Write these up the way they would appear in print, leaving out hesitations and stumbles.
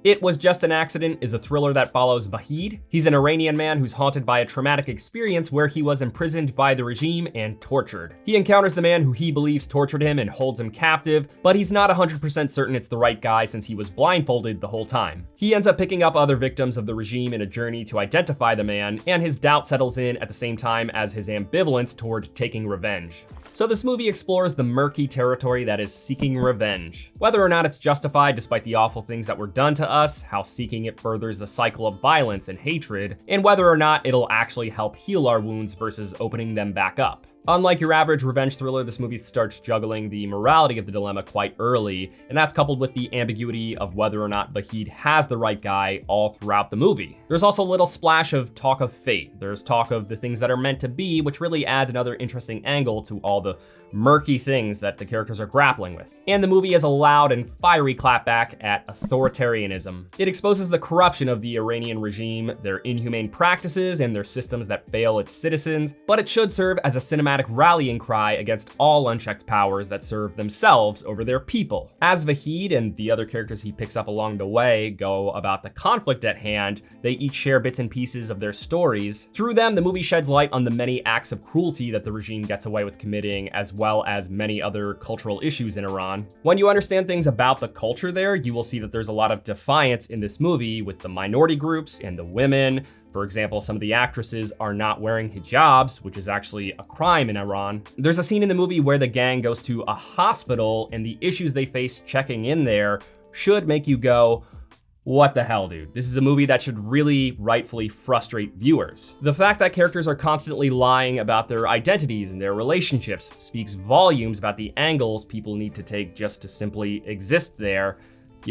It Was Just an Accident is a thriller that follows Vahid. He's an Iranian man who's haunted by a traumatic experience where he was imprisoned by the regime and tortured. He encounters the man who he believes tortured him and holds him captive, but he's not 100% certain it's the right guy since he was blindfolded the whole time. He ends up picking up other victims of the regime in a journey to identify the man, and his doubt settles in at the same time as his ambivalence toward taking revenge. So this movie explores the murky territory that is seeking revenge. Whether or not it's justified despite the awful things that were done to us, how seeking it furthers the cycle of violence and hatred, and whether or not it'll actually help heal our wounds versus opening them back up. Unlike your average revenge thriller, this movie starts juggling the morality of the dilemma quite early, and that's coupled with the ambiguity of whether or not Vahid has the right guy all throughout the movie. There's also a little splash of talk of fate. There's talk of the things that are meant to be, which really adds another interesting angle to all the murky things that the characters are grappling with. And the movie is a loud and fiery clapback at authoritarianism. It exposes the corruption of the Iranian regime, their inhumane practices, and their systems that fail its citizens, but it should serve as a cinematic rallying cry against all unchecked powers that serve themselves over their people. As Vahid and the other characters he picks up along the way go about the conflict at hand, they each share bits and pieces of their stories. Through them, the movie sheds light on the many acts of cruelty that the regime gets away with committing, as well as many other cultural issues in Iran. When you understand things about the culture there, you will see that there's a lot of defiance in this movie with the minority groups and the women. For example, some of the actresses are not wearing hijabs, which is actually a crime in Iran. There's a scene in the movie where the gang goes to a hospital, and the issues they face checking in there should make you go, what the hell, dude? This is a movie that should really rightfully frustrate viewers. The fact that characters are constantly lying about their identities and their relationships speaks volumes about the angles people need to take just to simply exist there,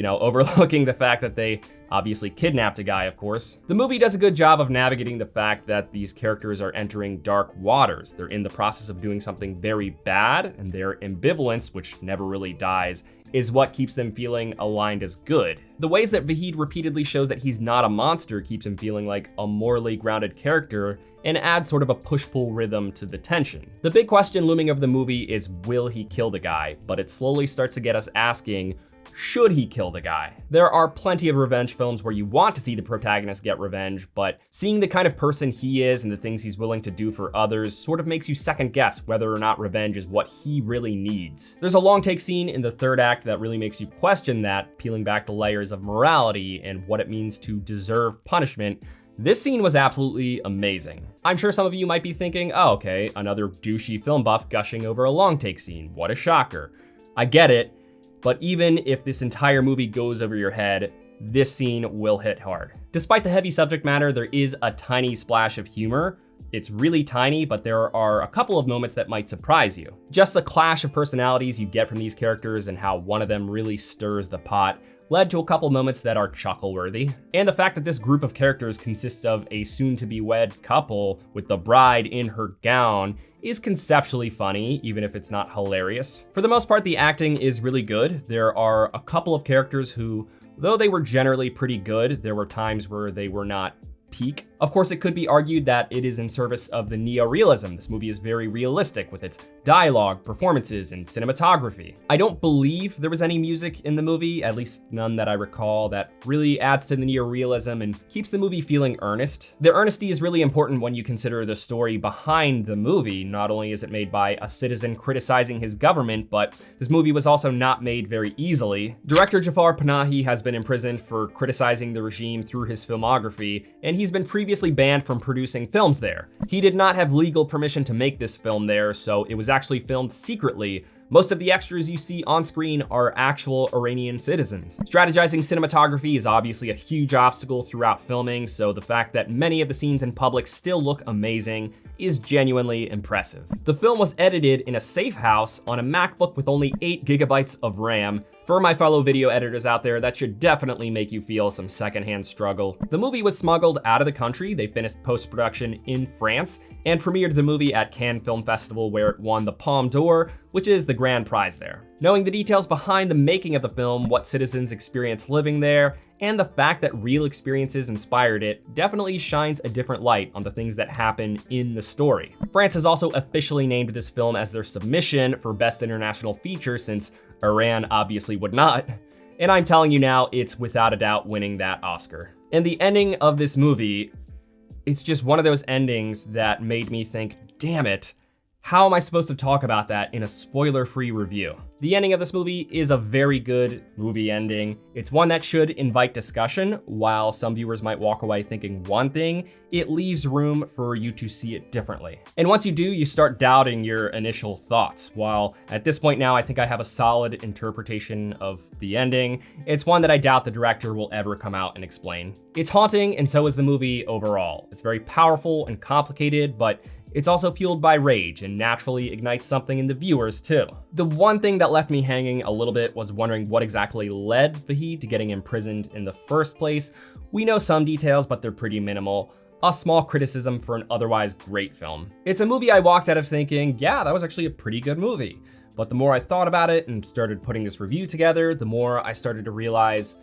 overlooking the fact that they obviously kidnapped a guy, of course. The movie does a good job of navigating the fact that these characters are entering dark waters. They're in the process of doing something very bad, and their ambivalence, which never really dies, is what keeps them feeling aligned as good. The ways that Vahid repeatedly shows that he's not a monster keeps him feeling like a morally grounded character and adds sort of a push-pull rhythm to the tension. The big question looming over the movie is, will he kill the guy? But it slowly starts to get us asking, should he kill the guy? There are plenty of revenge films where you want to see the protagonist get revenge, but seeing the kind of person he is and the things he's willing to do for others sort of makes you second guess whether or not revenge is what he really needs. There's a long take scene in the third act that really makes you question that, peeling back the layers of morality and what it means to deserve punishment. This scene was absolutely amazing. I'm sure some of you might be thinking, oh, okay, another douchey film buff gushing over a long take scene. What a shocker. I get it. But even if this entire movie goes over your head, this scene will hit hard. Despite the heavy subject matter, there is a tiny splash of humor. It's really tiny, but there are a couple of moments that might surprise you. Just the clash of personalities you get from these characters and how one of them really stirs the pot led to a couple moments that are chuckle-worthy. And the fact that this group of characters consists of a soon-to-be-wed couple with the bride in her gown is conceptually funny, even if it's not hilarious. For the most part, the acting is really good. There are a couple of characters who, though they were generally pretty good, there were times where they were not peak. Of course, it could be argued that it is in service of the neo-realism. This movie is very realistic with its dialogue, performances, and cinematography. I don't believe there was any music in the movie, at least none that I recall, that really adds to the neo-realism and keeps the movie feeling earnest. The earnesty is really important when you consider the story behind the movie. Not only is it made by a citizen criticizing his government, but this movie was also not made very easily. Director Jafar Panahi has been imprisoned for criticizing the regime through his filmography, and he's been previously banned from producing films there. He did not have legal permission to make this film there, so it was actually filmed secretly. Most of the extras you see on screen are actual Iranian citizens. Strategizing cinematography is obviously a huge obstacle throughout filming, so the fact that many of the scenes in public still look amazing is genuinely impressive. The film was edited in a safe house on a MacBook with only 8 gigabytes of RAM. For my fellow video editors out there, that should definitely make you feel some secondhand struggle. The movie was smuggled out of the country. They finished post-production in France and premiered the movie at Cannes Film Festival, where it won the Palme d'Or, which is the grand prize there. Knowing the details behind the making of the film, what citizens experienced living there, and the fact that real experiences inspired it definitely shines a different light on the things that happen in the story. France has also officially named this film as their submission for Best International Feature, since Iran obviously would not. And I'm telling you now, it's without a doubt winning that Oscar. And the ending of this movie, it's just one of those endings that made me think, damn it, how am I supposed to talk about that in a spoiler-free review? The ending of this movie is a very good movie ending. It's one that should invite discussion. While some viewers might walk away thinking one thing, it leaves room for you to see it differently. And once you do, you start doubting your initial thoughts. While at this point now, I think I have a solid interpretation of the ending, it's one that I doubt the director will ever come out and explain. It's haunting, and so is the movie overall. It's very powerful and complicated, but it's also fueled by rage and naturally ignites something in the viewers too. The one thing that left me hanging a little bit was wondering what exactly led Vahid to getting imprisoned in the first place. We know some details, but they're pretty minimal. A small criticism for an otherwise great film. It's a movie I walked out of thinking, yeah, that was actually a pretty good movie. But the more I thought about it and started putting this review together, the more I started to realize,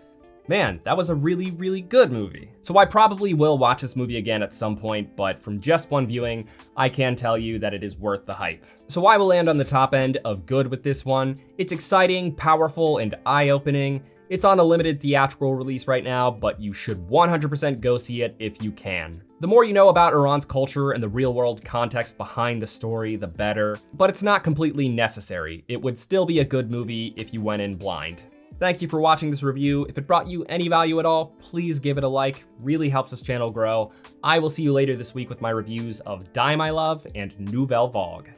man, that was a really, really good movie. So I probably will watch this movie again at some point, but from just one viewing, I can tell you that it is worth the hype. So I will land on the top end of good with this one. It's exciting, powerful, and eye-opening. It's on a limited theatrical release right now, but you should 100% go see it if you can. The more you know about Iran's culture and the real-world context behind the story, the better. But it's not completely necessary. It would still be a good movie if you went in blind. Thank you for watching this review. If it brought you any value at all, please give it a like. Really helps this channel grow. I will see you later this week with my reviews of Die My Love and Nouvelle Vague.